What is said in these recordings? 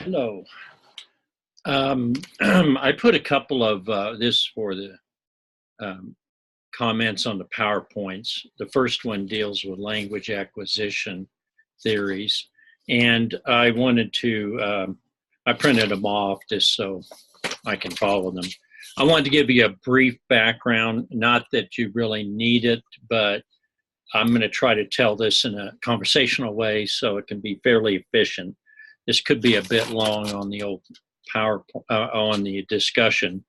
Hello. I put a couple of this for the comments on the PowerPoints. The first one deals with language acquisition theories. And I wanted to, I printed them off just so I can follow them. I wanted to give you a brief background, not that you really need it, but I'm going to try to tell this in a conversational way so it can be fairly efficient. This could be a bit long on the old PowerPoint, on the discussion,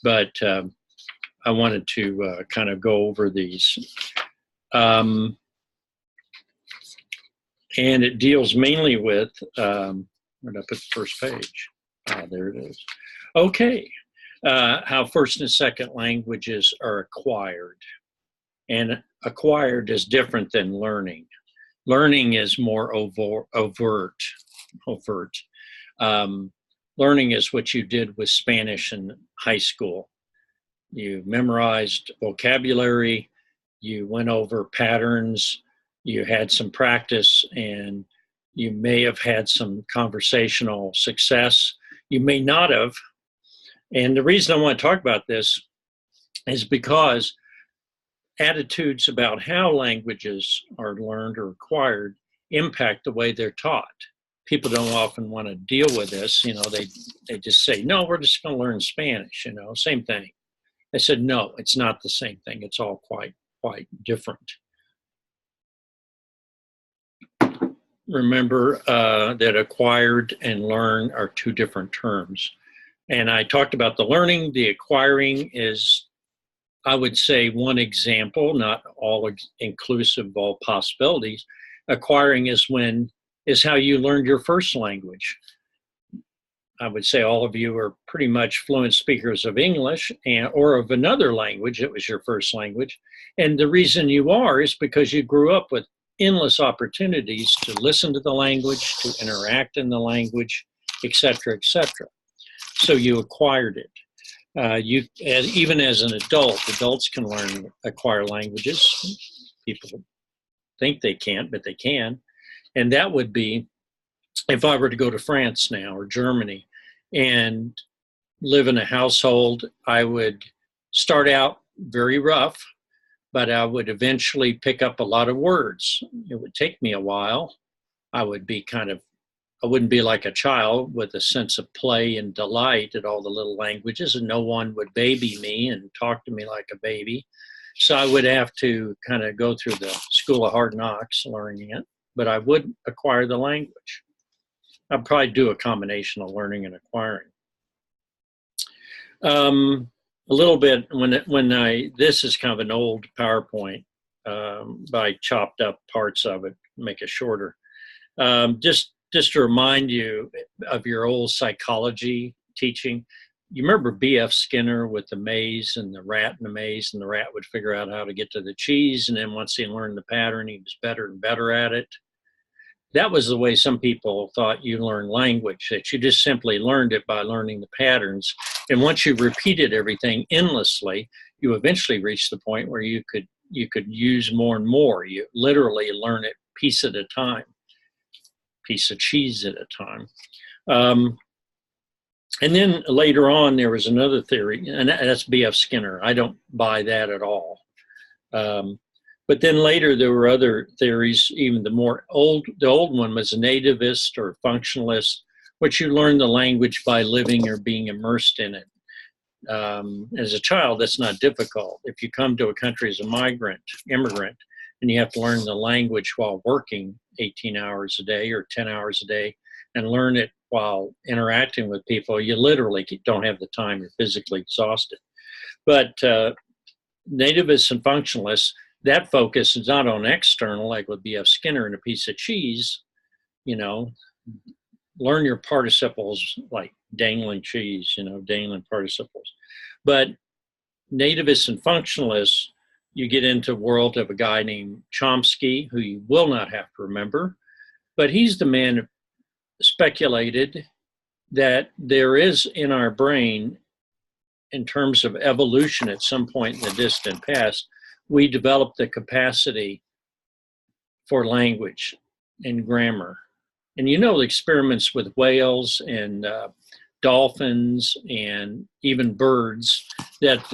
but I wanted to kind of go over these. And it deals mainly with, where did I put the first page? Ah, there it is. Okay, how first and second languages are acquired. And acquired is different than learning. Learning is more overt. Learning is what you did with Spanish in high school. You memorized vocabulary, you went over patterns, you had some practice, and you may have had some conversational success. You may not have. And the reason I want to talk about this is because attitudes about how languages are learned or acquired impact the way they're taught. People don't often want to deal with this. You know, they just say, no, we're just going to learn Spanish, you know, same thing. I said, no, it's not the same thing. It's all quite different. Remember that acquired and learn are two different terms. And I talked about the learning. The acquiring is, I would say, one example, not all inclusive of all possibilities. Acquiring is how you learned your first language. I would say all of you are pretty much fluent speakers of English or of another language that was your first language. And the reason you are is because you grew up with endless opportunities to listen to the language, to interact in the language, et cetera, et cetera. So you acquired it. Even as an adult, adults can acquire languages. People think they can't, but they can. And that would be, if I were to go to France now or Germany and live in a household, I would start out very rough, but I would eventually pick up a lot of words. It would take me a while. I wouldn't be like a child with a sense of play and delight at all the little languages, and no one would baby me and talk to me like a baby. So I would have to kind of go through the school of hard knocks learning it, but I would acquire the language. I'd probably do a combination of learning and acquiring. A little bit, this is kind of an old PowerPoint, but I chopped up parts of it, make it shorter. Just to remind you of your old psychology teaching, you remember B.F. Skinner with the maze and the rat in the maze, and the rat would figure out how to get to the cheese, and then once he learned the pattern, he was better and better at it. That was the way some people thought you learned language, that you just simply learned it by learning the patterns. And once you repeated everything endlessly, you eventually reached the point where you could use more and more. You literally learn it piece at a time, piece of cheese at a time. And then later on, there was another theory, and that's B.F. Skinner. I don't buy that at all. But then later there were other theories, even the old one was a nativist or functionalist, which you learn the language by living or being immersed in it. As a child, that's not difficult. If you come to a country as a immigrant, and you have to learn the language while working 18 hours a day or 10 hours a day and learn it while interacting with people, you literally don't have the time, you're physically exhausted. But nativists and functionalists, that focus is not on external, like with B.F. Skinner and a piece of cheese, you know, learn your participles like dangling cheese, you know, dangling participles. But nativists and functionalists, you get into the world of a guy named Chomsky, who you will not have to remember, but he's the man who speculated that there is in our brain, in terms of evolution at some point in the distant past, we developed the capacity for language and grammar And you know, the experiments with whales and dolphins and even birds, that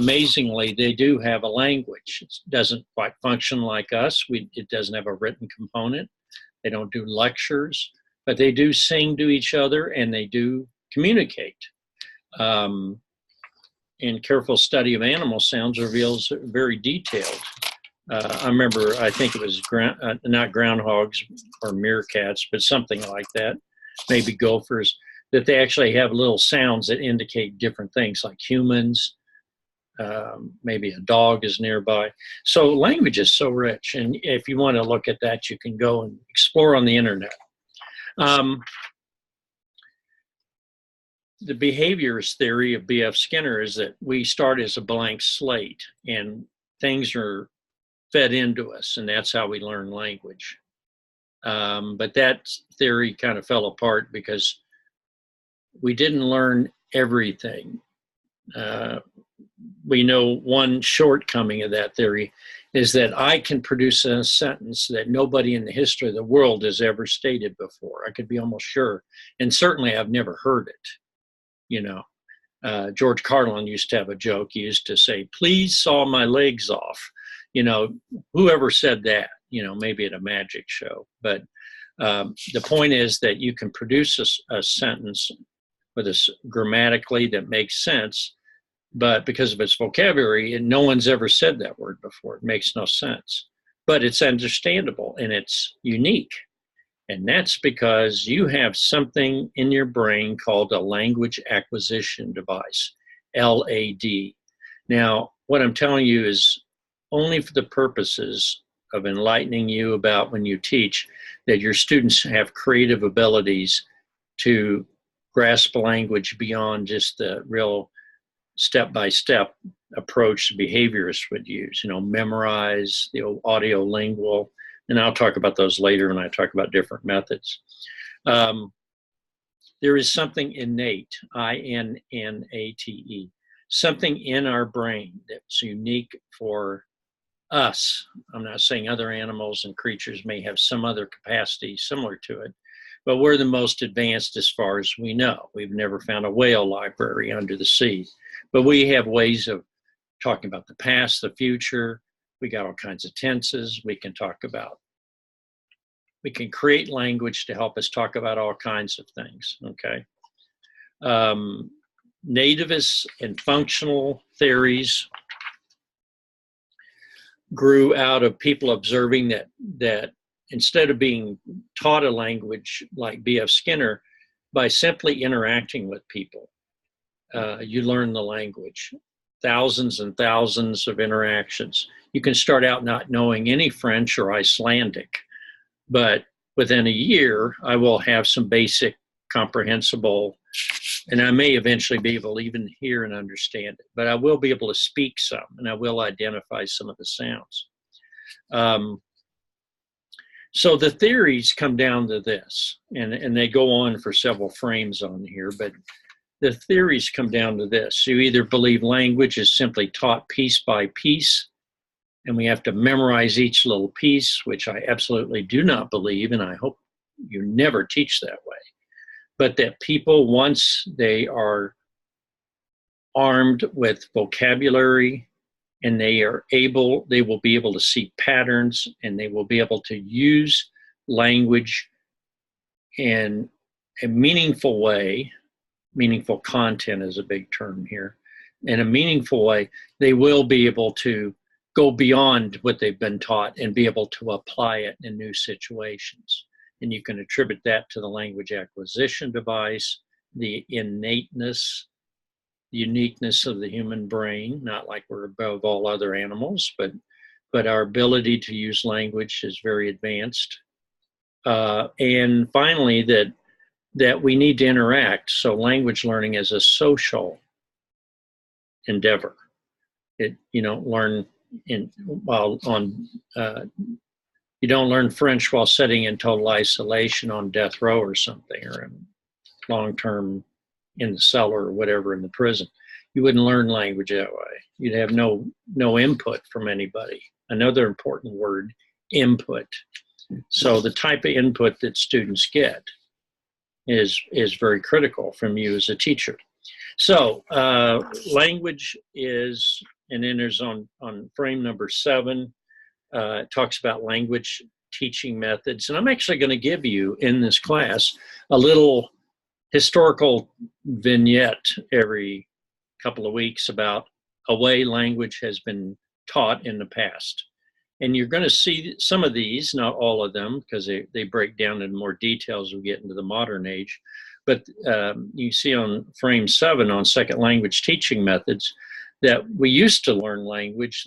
amazingly they do have a language. It doesn't quite function like us. It doesn't have a written component. They don't do lectures, but they do sing to each other and they do communicate. And careful study of animal sounds reveals very detailed. I remember, I think it was not groundhogs or meerkats, but something like that, maybe gophers, that they actually have little sounds that indicate different things, like humans, maybe a dog is nearby. So language is so rich, and if you want to look at that, you can go and explore on the internet. The behaviorist theory of B.F. Skinner is that we start as a blank slate, and things are fed into us, and that's how we learn language. But that theory kind of fell apart because we didn't learn everything. We know one shortcoming of that theory is that I can produce a sentence that nobody in the history of the world has ever stated before. I could be almost sure. And certainly I've never heard it. You know, George Carlin used to have a joke. He used to say, "Please saw my legs off." You know, whoever said that, you know, maybe at a magic show. But the point is that you can produce a sentence with a grammatically that makes sense, but because of its vocabulary, and no one's ever said that word before, it makes no sense. But it's understandable and it's unique. And that's because you have something in your brain called a language acquisition device, LAD. Now, what I'm telling you is only for the purposes of enlightening you about when you teach, that your students have creative abilities to grasp language beyond just the real step-by-step approach behaviorists would use, you know, memorize, the audiolingual, and I'll talk about those later when I talk about different methods. There is something innate, INNATE, something in our brain that's unique for us. I'm not saying other animals and creatures may have some other capacity similar to it, but we're the most advanced as far as we know. We've never found a whale library under the sea, but we have ways of talking about the past, the future. We got all kinds of tenses. We can create language to help us talk about all kinds of things, okay? Nativists and functional theories grew out of people observing that instead of being taught a language like B.F. Skinner, by simply interacting with people, you learn the language. Thousands and thousands of interactions. You can start out not knowing any French or Icelandic, but within a year, I will have some basic comprehensible, and I may eventually be able to even hear and understand it, but I will be able to speak some, and I will identify some of the sounds. So the theories come down to this, and they go on for several frames on here, but the theories come down to this. You either believe language is simply taught piece by piece, and we have to memorize each little piece, which I absolutely do not believe, and I hope you never teach that way. But that people, once they are armed with vocabulary and they will be able to see patterns, and they will be able to use language in a meaningful way. Meaningful content is a big term here. In a meaningful way, they will be able to go beyond what they've been taught and be able to apply it in new situations. And you can attribute that to the language acquisition device, the innateness, the uniqueness of the human brain, not like we're above all other animals, but our ability to use language is very advanced. And finally, that we need to interact. So language learning is a social endeavor. You don't learn you don't learn French while sitting in total isolation on death row or something, or in long-term in the cellar or whatever in the prison. You wouldn't learn language that way. You'd have no input from anybody. Another important word, input. So the type of input that students get is very critical from you as a teacher. So language is, and then there's on frame number 7, it talks about language teaching methods. And I'm actually going to give you in this class a little historical vignette every couple of weeks about a way language has been taught in the past. And you're going to see some of these, not all of them, because they break down in more details as we get into the modern age. But you see on frame 7 on second language teaching methods that we used to learn language,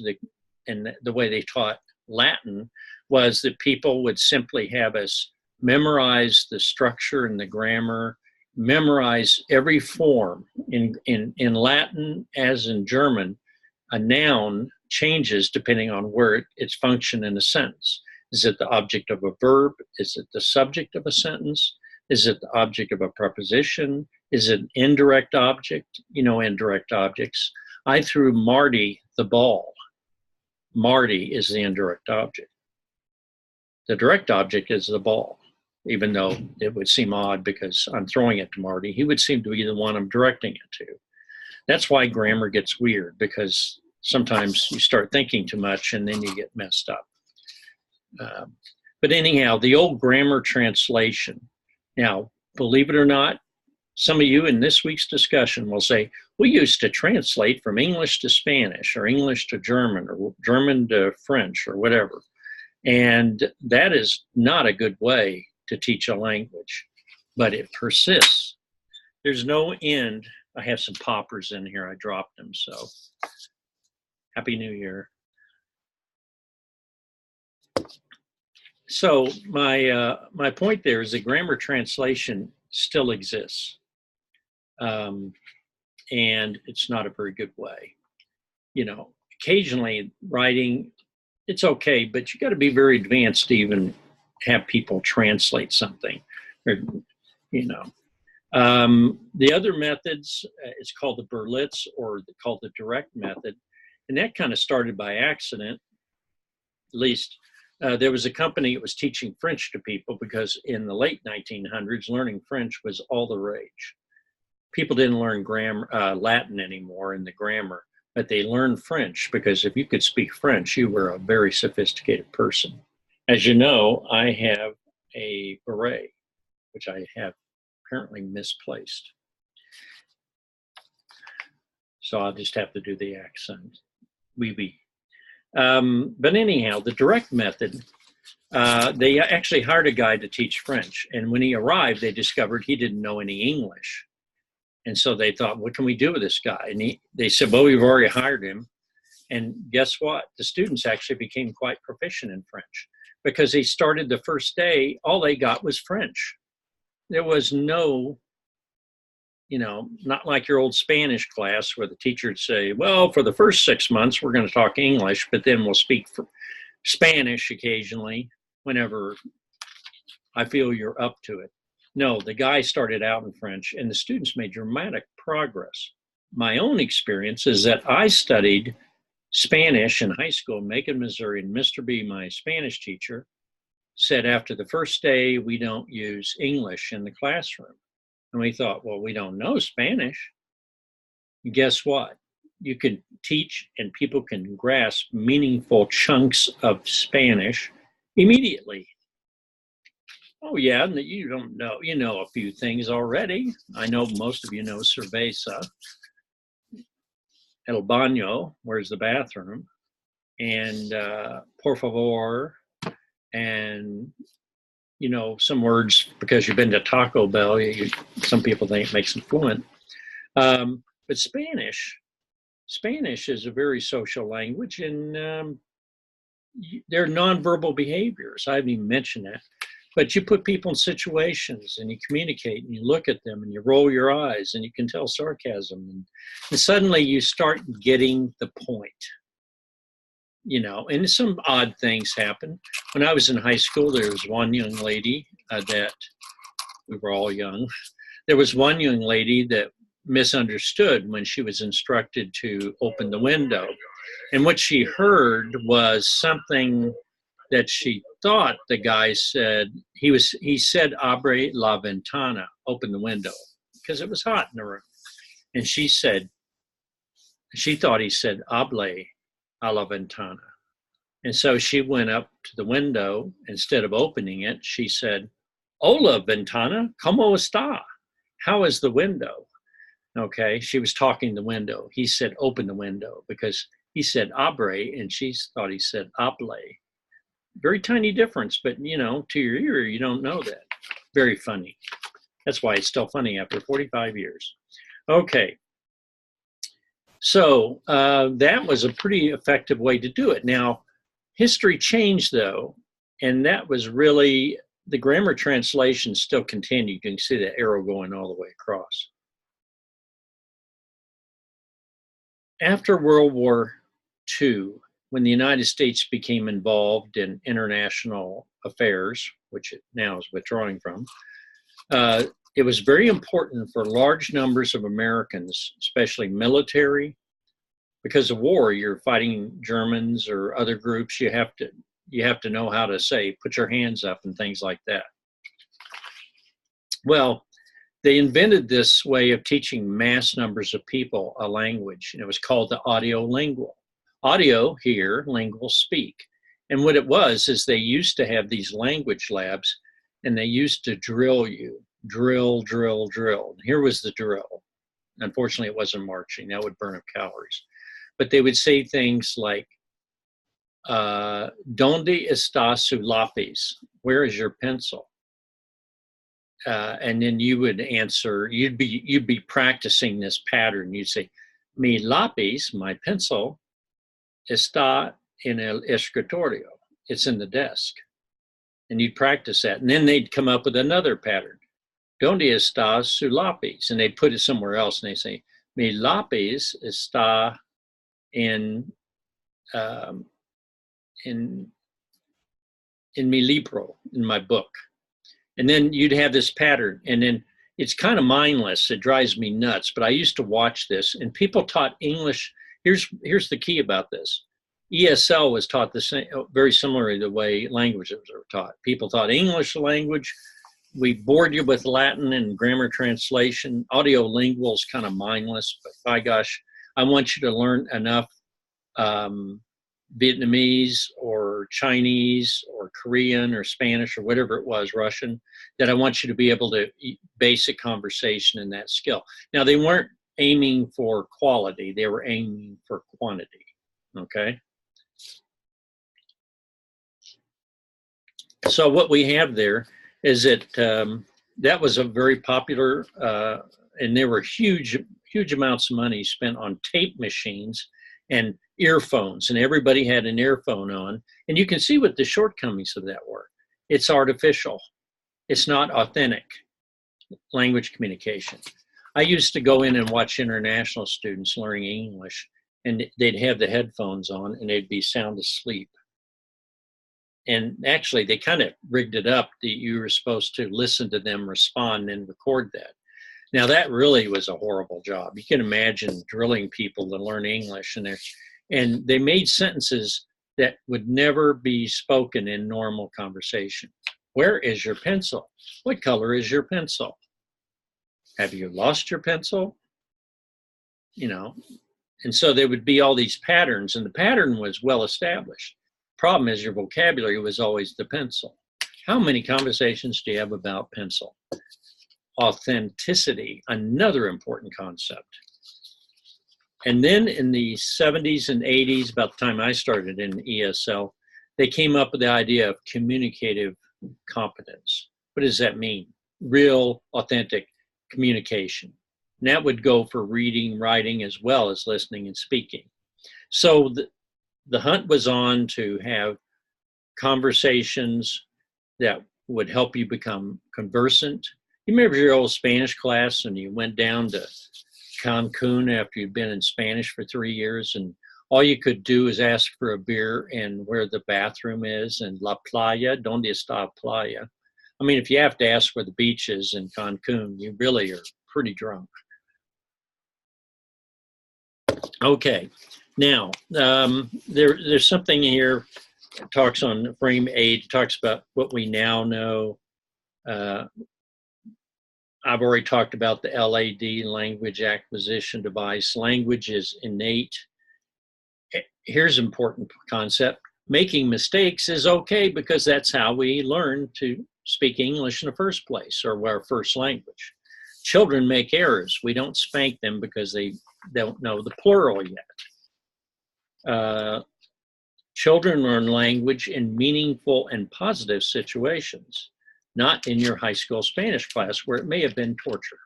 and the way they taught Latin was that people would simply have us memorize the structure and the grammar, memorize every form. In Latin, as in German, a noun changes depending on where its function in a sentence. Is it the object of a verb? Is it the subject of a sentence? Is it the object of a preposition? Is it an indirect object? You know, indirect objects. I threw Marty the ball. Marty is the indirect object. The direct object is the ball, even though it would seem odd because I'm throwing it to Marty. He would seem to be the one I'm directing it to. That's why grammar gets weird, because sometimes you start thinking too much and then you get messed up. But anyhow, the old grammar translation. Now, believe it or not, some of you in this week's discussion will say, we used to translate from English to Spanish or English to German or German to French or whatever. And that is not a good way to teach a language, but it persists. There's no end. I have some poppers in here. I dropped them, so Happy New Year. So my point there is that grammar translation still exists. And it's not a very good way. You know, occasionally writing, it's okay, but you got to be very advanced to even have people translate something, or, you know. The other methods, it's called the Berlitz, or called the direct method. And that kind of started by accident. At least there was a company that was teaching French to people, because in the late 1900s, learning French was all the rage. People didn't learn Latin anymore in the grammar, but they learned French, because if you could speak French, you were a very sophisticated person. As you know, I have a beret, which I have apparently misplaced. So I'll just have to do the accent. Oui. But anyhow, the direct method, they actually hired a guy to teach French. And when he arrived, they discovered he didn't know any English. And so they thought, what can we do with this guy? And they said, well, we've already hired him. And guess what? The students actually became quite proficient in French, because they started the first day, all they got was French. There was no, you know, not like your old Spanish class where the teacher would say, well, for the first 6 months, we're going to talk English, but then we'll speak Spanish occasionally whenever I feel you're up to it. No, the guy started out in French, and the students made dramatic progress. My own experience is that I studied Spanish in high school in Macon, Missouri, and Mr. B, my Spanish teacher, said after the first day, we don't use English in the classroom. And we thought, well, we don't know Spanish. And guess what? You can teach and people can grasp meaningful chunks of Spanish immediately. Oh, yeah, you don't know. You know a few things already. I know most of you know cerveza, el baño, where's the bathroom, and por favor, and, you know, some words, because you've been to Taco Bell, some people think it makes them fluent. But Spanish is a very social language, and there are nonverbal behaviors. I haven't even mentioned that. But you put people in situations and you communicate and you look at them and you roll your eyes and you can tell sarcasm. And suddenly you start getting the point. You know, and some odd things happen. When I was in high school, there was one young lady that, we were all young, there was one young lady that misunderstood when she was instructed to open the window. And what she heard was something that she thought the guy said, he said, abre la ventana, open the window, because it was hot in the room. And she thought he said, hable a la ventana. And so she went up to the window. Instead of opening it, she said, hola ventana, ¿cómo está? How is the window? Okay, she was talking the window. He said, open the window, because he said abre, and she thought he said hable. Very tiny difference, but you know, to your ear, you don't know that. Very funny. That's why it's still funny after 45 years. Okay. So that was a pretty effective way to do it. Now, history changed though, and that was really, the grammar translation still continued. You can see the arrow going all the way across. After World War II, when the United States became involved in international affairs, which it now is withdrawing from, it was very important for large numbers of Americans, especially military, because of war, you're fighting Germans or other groups, you have to know how to say, put your hands up and things like that. Well, they invented this way of teaching mass numbers of people a language, and it was called the audiolingual. Audio, hear, lingual, speak. And what it was is they used to have these language labs, and they used to drill you. Drill, drill, drill. Here was the drill. Unfortunately, it wasn't marching. That would burn up calories. But they would say things like, ¿Dónde está su lápiz? Where is your pencil? And then you would answer, you'd be practicing this pattern. You'd say, mi lápiz, my pencil, está en el escritorio. It's in the desk. And you'd practice that. And then they'd come up with another pattern. ¿Dónde está su lápiz? And they'd put it somewhere else, and they say, mi lápiz está in mi libro, in my book. And then you'd have this pattern, and then it's kind of mindless. It drives me nuts, but I used to watch this, and people taught English. Here's the key about this. ESL was taught the same, very similar to the way languages are taught. People taught English language. We bored you with Latin and grammar translation. Audiolingual is kind of mindless, but by gosh, I want you to learn enough Vietnamese or Chinese or Korean or Spanish or whatever it was, Russian, that I want you to be able to basic conversation in that skill. Now, they weren't aiming for quality. They were aiming for quantity, okay? So what we have there is that that was a very popular, and there were huge amounts of money spent on tape machines and earphones, and everybody had an earphone on. And you can see what the shortcomings of that were. It's artificial. It's not authentic language communication. I used to go in and watch international students learning English, and they'd have the headphones on and they'd be sound asleep. And actually, they kind of rigged it up that you were supposed to listen to them respond and record that. Now, that really was a horrible job. You can imagine drilling people to learn English, and they made sentences that would never be spoken in normal conversation. Where is your pencil? What color is your pencil? Have you lost your pencil? You know, and so there would be all these patterns, and the pattern was well established. Problem is your vocabulary was always the pencil. How many conversations do you have about pencil? Authenticity, another important concept. And then in the 70s and 80s, about the time I started in ESL, they came up with the idea of communicative competence. What does that mean? Real, authentic communication. And that would go for reading, writing, as well as listening and speaking. So the hunt was on to have conversations that would help you become conversant. You remember your old Spanish class and you went down to Cancun after you'd been in Spanish for 3 years, and all you could do is ask for a beer and where the bathroom is and la playa, donde está playa. I mean, if you have to ask where the beach is in Cancun, you really are pretty drunk. Okay, now there's something here talks on frame 8, talks about what we now know. I've already talked about the LAD, language acquisition device. Language is innate. Here's an important concept. Making mistakes is okay because that's how we learn to speak English in the first place, or our first language. Children make errors. We don't spank them because they don't know the plural yet. Children learn language in meaningful and positive situations, not in your high school Spanish class where it may have been torture.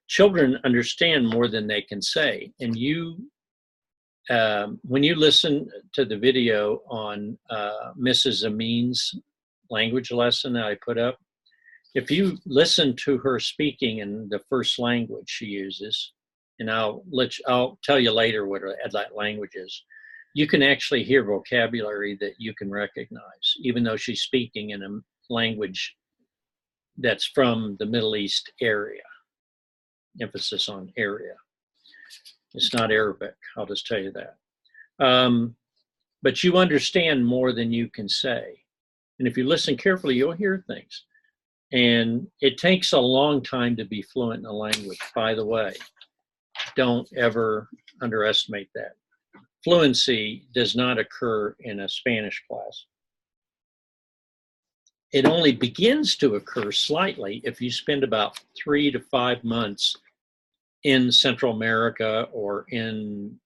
Children understand more than they can say. And when you listen to the video on Mrs. Amin's language lesson that I put up, if you listen to her speaking in the first language she uses, and I'll tell you later what that language is, you can actually hear vocabulary that you can recognize, even though she's speaking in a language that's from the Middle East area. Emphasis on area. It's not Arabic, I'll just tell you that. But you understand more than you can say. And if you listen carefully, you'll hear things. And it takes a long time to be fluent in a language, by the way. Don't ever underestimate that. Fluency does not occur in a Spanish class. It only begins to occur slightly if you spend about 3 to 5 months in Central America or in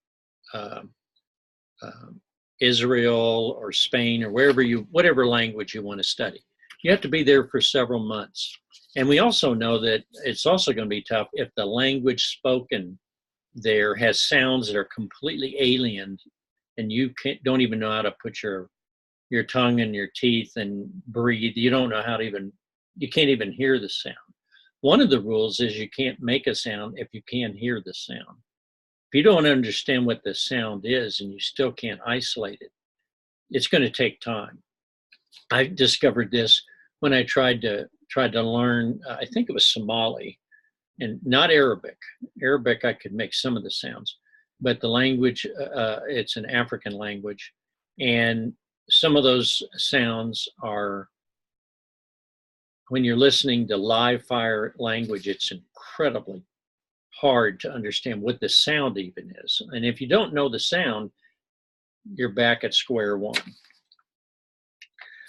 Israel or Spain or whatever language you want to study. You have to be there for several months. And we also know that it's also going to be tough if the language spoken there has sounds that are completely alien and you don't even know how to put your tongue in your teeth and breathe. You don't know how to you can't even hear the sound. One of the rules is you can't make a sound if you can't hear the sound. If you don't understand what the sound is and you still can't isolate it, it's going to take time. I discovered this when I tried to learn, I think it was Somali, and not Arabic. Arabic, I could make some of the sounds, but the language, it's an African language, and some of those sounds are, when you're listening to live fire language, it's incredibly hard to understand what the sound even is. And if you don't know the sound, you're back at square one.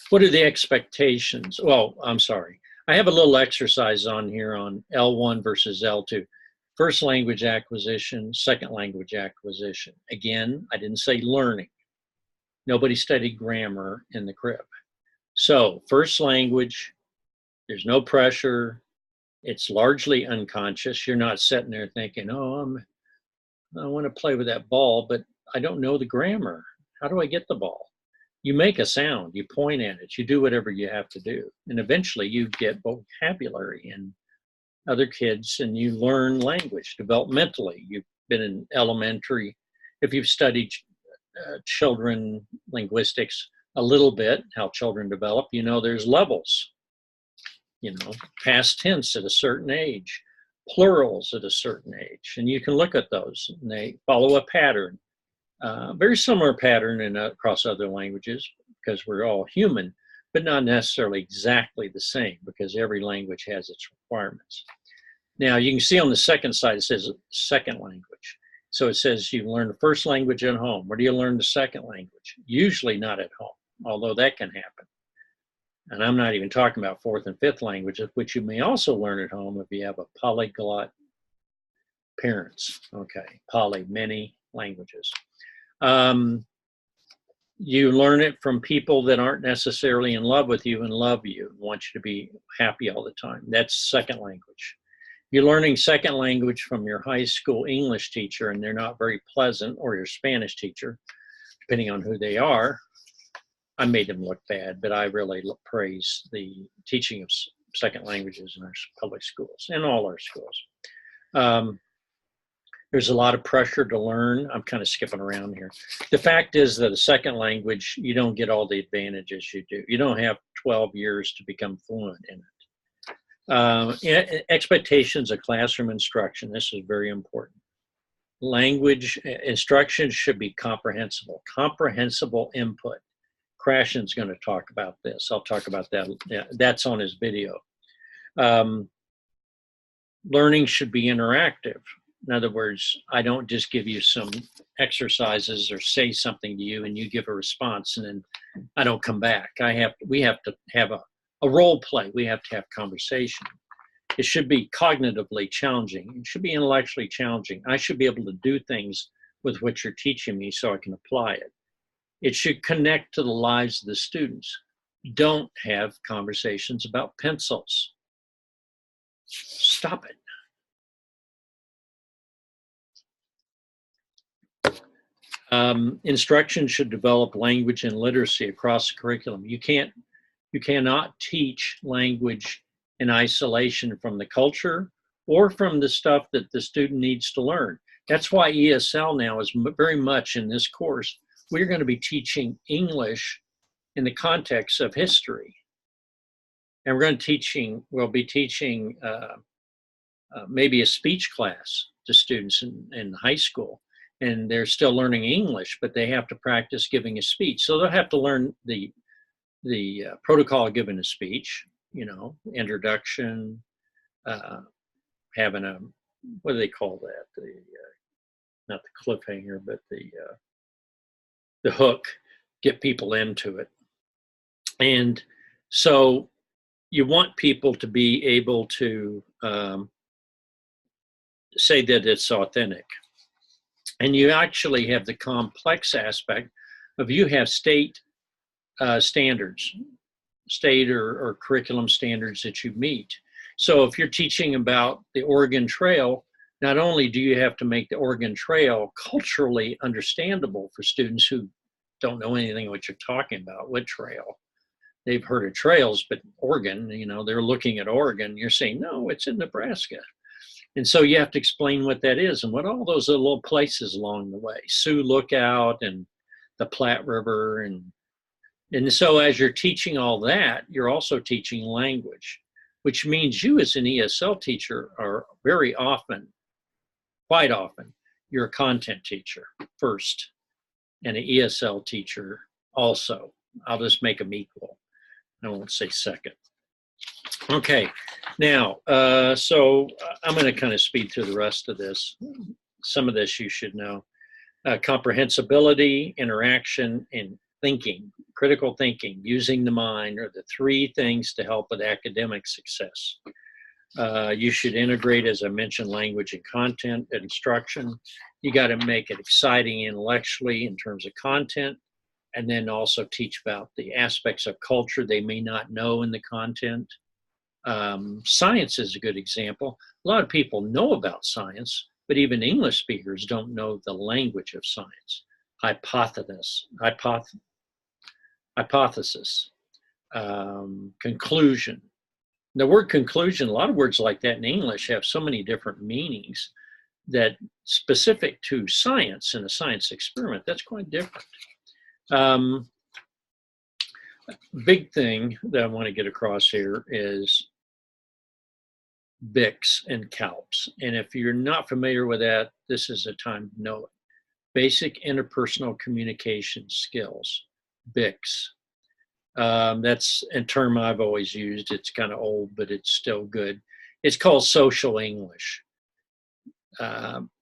What are the expectations? Well, I'm sorry. I have a little exercise on here on L1 versus L2. First language acquisition, second language acquisition. Again, I didn't say learning. Nobody studied grammar in the crib. So first language, there's no pressure. It's largely unconscious. You're not sitting there thinking, oh, I want to play with that ball, but I don't know the grammar. How do I get the ball? You make a sound, you point at it, you do whatever you have to do. And eventually you get vocabulary and other kids and you learn language developmentally. You've been in elementary. If you've studied children linguistics a little bit, how children develop, you know there's levels. You know, past tense at a certain age, plurals at a certain age. And you can look at those and they follow a pattern. Very similar pattern across other languages because we're all human, but not necessarily exactly the same because every language has its requirements. Now you can see on the second side, it says second language. So it says you learn the first language at home. Where do you learn the second language? Usually not at home, although that can happen. And I'm not even talking about fourth and fifth languages, which you may also learn at home if you have a polyglot parents. Okay, many languages. You learn it from people that aren't necessarily in love with you and love you and want you to be happy all the time. That's second language. You're learning second language from your high school English teacher and they're not very pleasant, or your Spanish teacher, depending on who they are. I made them look bad, but I really praise the teaching of second languages in our public schools and all our schools. There's a lot of pressure to learn. I'm kind of skipping around here. The fact is that a second language, you don't get all the advantages you do. You don't have 12 years to become fluent in it. Expectations of classroom instruction. This is very important. Language instruction should be comprehensible. Comprehensible input. Krashen's going to talk about this. I'll talk about that. Yeah, that's on his video. Learning should be interactive. In other words, I don't just give you some exercises or say something to you and you give a response and then I don't come back. We have to have a role play. We have to have conversation. It should be cognitively challenging. It should be intellectually challenging. I should be able to do things with what you're teaching me so I can apply it. It should connect to the lives of the students. Don't have conversations about pencils. Stop it. Instruction should develop language and literacy across the curriculum. You cannot teach language in isolation from the culture or from the stuff that the student needs to learn. That's why ESL now is very much in this course. We're going to be teaching English in the context of history. And we'll be teaching maybe a speech class to students in high school. And they're still learning English, but they have to practice giving a speech. So they'll have to learn the protocol of giving a speech, introduction, having what do they call that? Not the cliffhanger, but the hook, get people into it. And so you want people to be able to say that it's authentic. And you actually have the complex aspect of you have state standards, state or curriculum standards that you meet. So if you're teaching about the Oregon Trail, not only do you have to make the Oregon Trail culturally understandable for students who don't know anything what you're talking about, what trail. They've heard of trails, but Oregon, they're looking at Oregon. You're saying, no, it's in Nebraska. And so you have to explain what that is and what all those little places along the way, Sioux Lookout and the Platte River. And so as you're teaching all that, you're also teaching language, which means you as an ESL teacher are very often, quite often, you're a content teacher first and an ESL teacher also. I'll just make them equal. I won't say second. Okay, now, so I'm going to kind of speed through the rest of this. Some of this you should know. Comprehensibility, interaction, and thinking, critical thinking, using the mind are the three things to help with academic success. You should integrate, as I mentioned, language and content and instruction. You got to make it exciting intellectually in terms of content, and then also teach about the aspects of culture they may not know in the content. Science is a good example. A lot of people know about science, but even English speakers don't know the language of science. Hypothesis, conclusion. The word conclusion, a lot of words like that in English have so many different meanings that specific to science and a science experiment, that's quite different. Big thing that I want to get across here is BICS and CALPS. And if you're not familiar with that, this is a time to know it. Basic interpersonal communication skills, BICS. That's a term I've always used. It's kind of old, but it's still good. It's called social English,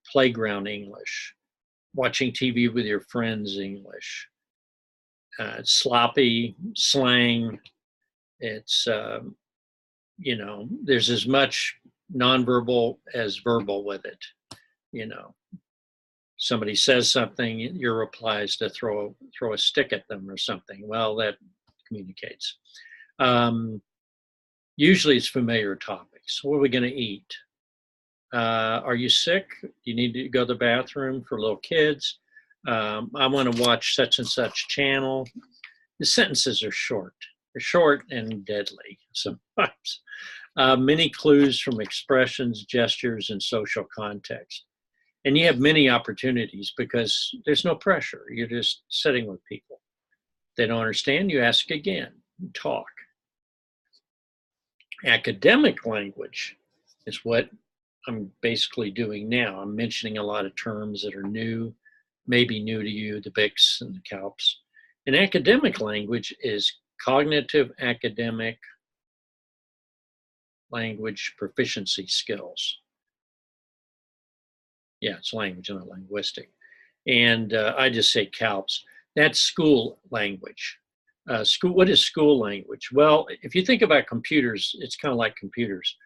playground English, watching TV with your friends English, sloppy slang. It's, there's as much nonverbal as verbal with it. Somebody says something, your reply is to throw a stick at them or something. Well, that communicates. Usually it's familiar topics. What are we going to eat? Are you sick? Do you need to go to the bathroom? For little kids? I want to watch such and such channel. The sentences are short. They're short and deadly sometimes. Many clues from expressions, gestures, and social context. And you have many opportunities because there's no pressure. You're just sitting with people. If they don't understand, you ask again, talk. Academic language is what I'm basically doing now. I'm mentioning a lot of terms that are new, maybe new to you, the BICS and the CALPS. An academic language is cognitive academic language proficiency skills. Yeah, it's language, not linguistic. And I just say CALPS. That's school language. What is school language? Well, if you think about computers, it's kind of like computers.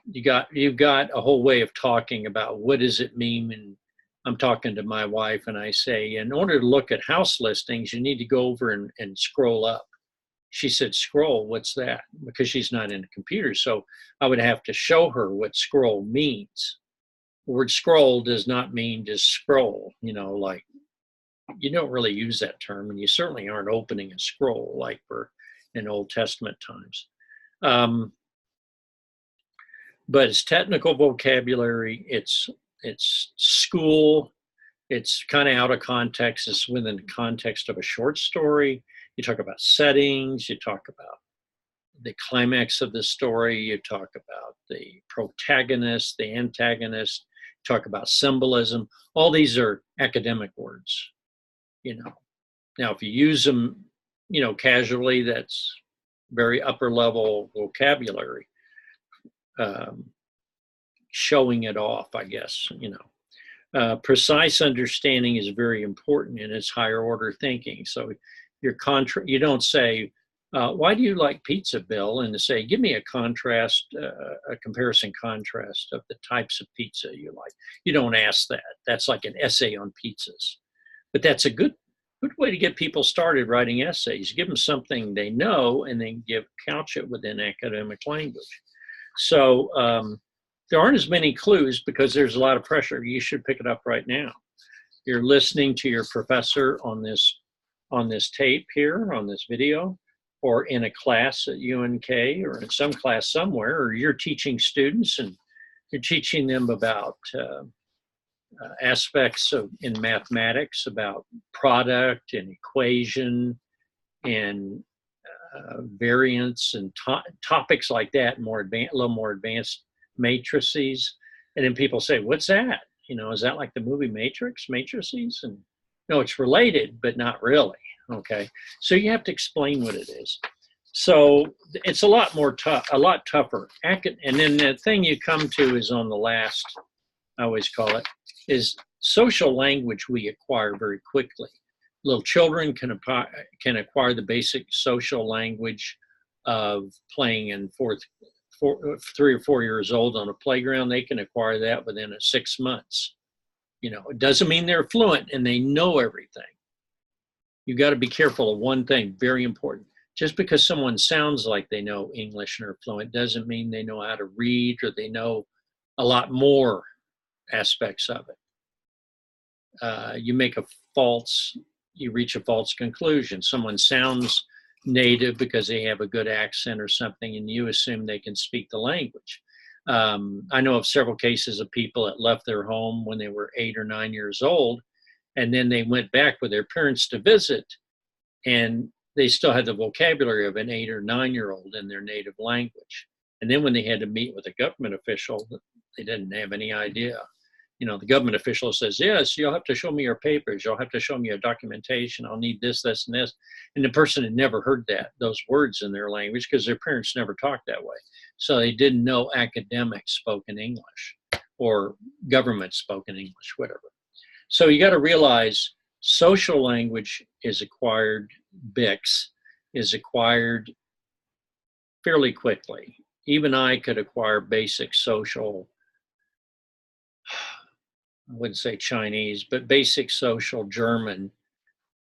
You've got a whole way of talking about what does it mean. And I'm talking to my wife and I say, in order to look at house listings, you need to go over and scroll up. She said, scroll, what's that? Because she's not into computers. So I would have to show her what scroll means. The word scroll does not mean just scroll, like you don't really use that term, and you certainly aren't opening a scroll like for in Old Testament times. But it's technical vocabulary, it's school, it's kind of out of context, it's within the context of a short story. You talk about settings, you talk about the climax of the story, you talk about the protagonist, the antagonist, talk about symbolism. All these are academic words, Now, if you use them, casually, that's very upper level vocabulary, showing it off, I guess, Precise understanding is very important, and it's higher order thinking. So you don't say, why do you like pizza, Bill? And to say, give me a comparison contrast of the types of pizza you like. You don't ask that. That's like an essay on pizzas. But that's a good way to get people started writing essays. Give them something they know, and then couch it within academic language. So there aren't as many clues because there's a lot of pressure. You should pick it up right now. You're listening to your professor on this tape here, on this video, or in a class at UNK, or in some class somewhere, or you're teaching students and you're teaching them about aspects in mathematics, about product and equation and variance and topics like that, a little more advanced matrices. And then people say, what's that? Is that like the movie Matrices? And no, it's related, but not really. Okay. So you have to explain what it is. So it's a lot tougher. And then the thing you come to is on the last, I always call it, is social language we acquire very quickly. Little children can acquire the basic social language of playing in 3 or 4 years old on a playground. They can acquire that within 6 months. It doesn't mean they're fluent and they know everything. You got to be careful of one thing, very important. Just because someone sounds like they know English and are fluent doesn't mean they know how to read or they know a lot more aspects of it. You reach a false conclusion. Someone sounds native because they have a good accent or something, and you assume they can speak the language. I know of several cases of people that left their home when they were 8 or 9 years old, and then they went back with their parents to visit, and they still had the vocabulary of an 8 or 9-year-old in their native language. And then when they had to meet with a government official, they didn't have any idea. The government official says, yes, you'll have to show me your papers. You'll have to show me your documentation. I'll need this, this, and this. And the person had never heard those words in their language because their parents never talked that way. So they didn't know academics spoke in English or government spoke in English, whatever. So you got to realize social language is acquired, BICS is acquired fairly quickly. Even I could acquire basic social, I wouldn't say Chinese, but basic social German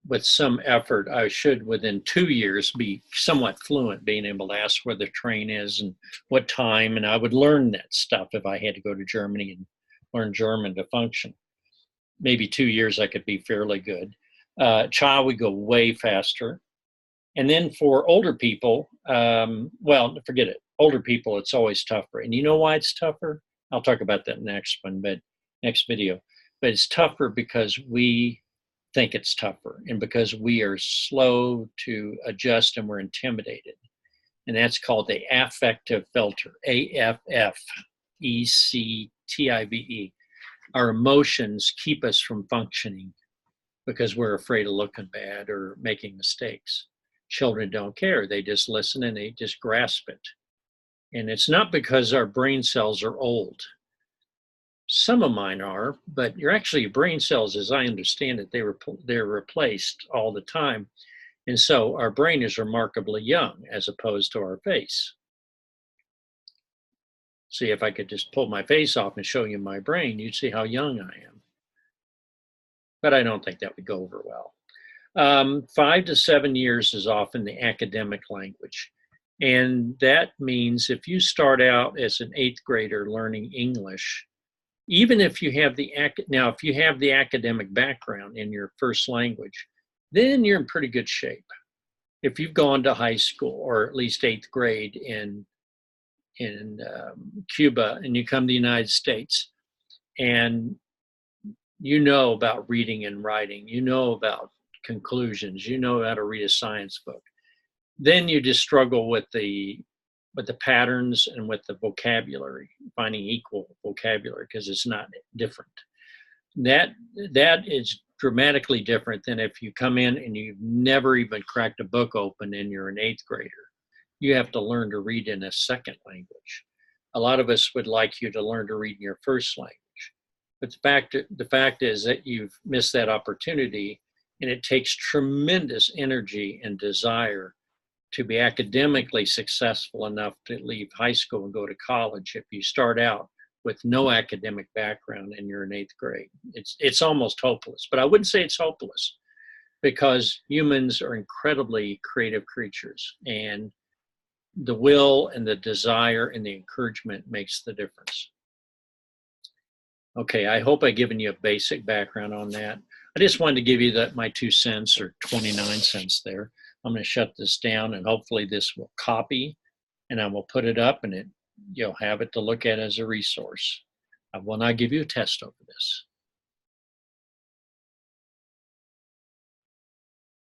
with some effort. I should, within 2 years, be somewhat fluent, being able to ask where the train is and what time. And I would learn that stuff if I had to go to Germany and learn German to function. Maybe 2 years, I could be fairly good. Child would go way faster. And then for older people, forget it. Older people, it's always tougher. And you know why it's tougher? I'll talk about that next video. But it's tougher because we think it's tougher and because we are slow to adjust and we're intimidated. And that's called the affective filter, AFFECTIVE. Our emotions keep us from functioning because we're afraid of looking bad or making mistakes. Children don't care. They just listen and they just grasp it. And it's not because our brain cells are old. Some of mine are, but your brain cells, as I understand it, they're replaced all the time. And so our brain is remarkably young as opposed to our face. See, if I could just pull my face off and show you my brain, you'd see how young I am. But I don't think that would go over well. 5 to 7 years is often the academic language. And that means if you start out as an 8th grader learning English, even if you have if you have the academic background in your first language, then you're in pretty good shape. If you've gone to high school or at least 8th grade in Cuba and you come to the United States and you know about reading and writing, you know about conclusions, you know how to read a science book, then you just struggle with the patterns and with the vocabulary, finding equal vocabulary because it's not different. That is dramatically different than if you come in and you've never even cracked a book open and you're an 8th grader. You have to learn to read in a second language. A lot of us would like you to learn to read in your first language. But the fact is that you've missed that opportunity, and it takes tremendous energy and desire to be academically successful enough to leave high school and go to college if you start out with no academic background and you're in 8th grade. It's almost hopeless, but I wouldn't say it's hopeless because humans are incredibly creative creatures, and the will and the desire and the encouragement makes the difference. Okay, I hope I've given you a basic background on that. I just wanted to give you my 2 cents or 29 cents there. I'm going to shut this down, and hopefully this will copy, and I will put it up, and you'll have it to look at as a resource. I will not give you a test over this.